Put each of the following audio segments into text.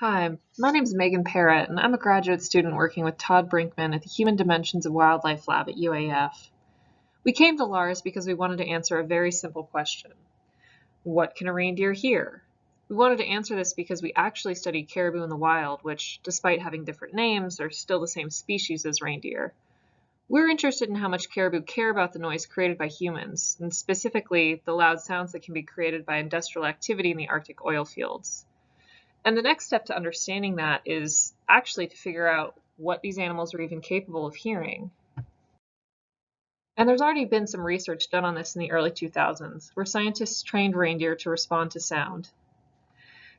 Hi, my name is Megan Perra, and I'm a graduate student working with Todd Brinkman at the Human Dimensions of Wildlife Lab at UAF. We came to Lars because we wanted to answer a very simple question. What can a reindeer hear? We wanted to answer this because we actually studied caribou in the wild, which, despite having different names, are still the same species as reindeer. We're interested in how much caribou care about the noise created by humans, and specifically the loud sounds that can be created by industrial activity in the Arctic oil fields. And the next step to understanding that is actually to figure out what these animals are even capable of hearing. And there's already been some research done on this in the early 2000s, where scientists trained reindeer to respond to sound.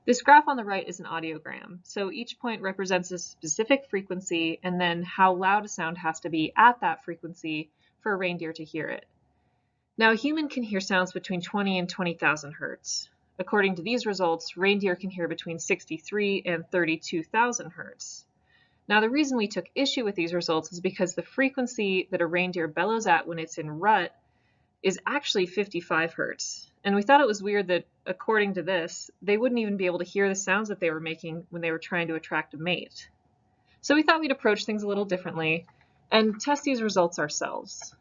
This graph on the right is an audiogram, so each point represents a specific frequency and then how loud a sound has to be at that frequency for a reindeer to hear it. Now, a human can hear sounds between 20 and 20,000 hertz. According to these results, reindeer can hear between 63 and 32,000 hertz. Now, the reason we took issue with these results is because the frequency that a reindeer bellows at when it's in rut is actually 55 hertz. And we thought it was weird that, according to this, they wouldn't even be able to hear the sounds that they were making when they were trying to attract a mate. So we thought we'd approach things a little differently and test these results ourselves.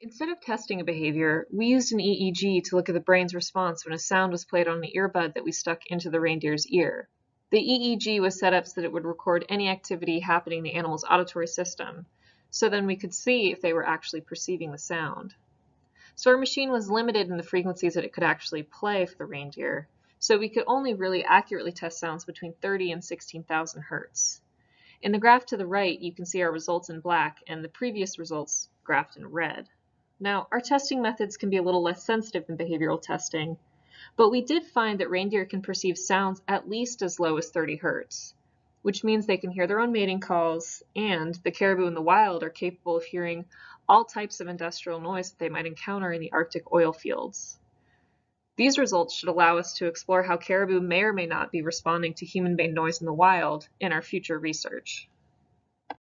Instead of testing a behavior, we used an EEG to look at the brain's response when a sound was played on an earbud that we stuck into the reindeer's ear. The EEG was set up so that it would record any activity happening in the animal's auditory system, so then we could see if they were actually perceiving the sound. So our machine was limited in the frequencies that it could actually play for the reindeer, so we could only really accurately test sounds between 30 and 16,000 hertz. In the graph to the right, you can see our results in black and the previous results graphed in red. Now, our testing methods can be a little less sensitive than behavioral testing, but we did find that reindeer can perceive sounds at least as low as 30 hertz, which means they can hear their own mating calls, and the caribou in the wild are capable of hearing all types of industrial noise that they might encounter in the Arctic oil fields. These results should allow us to explore how caribou may or may not be responding to human-made noise in the wild in our future research.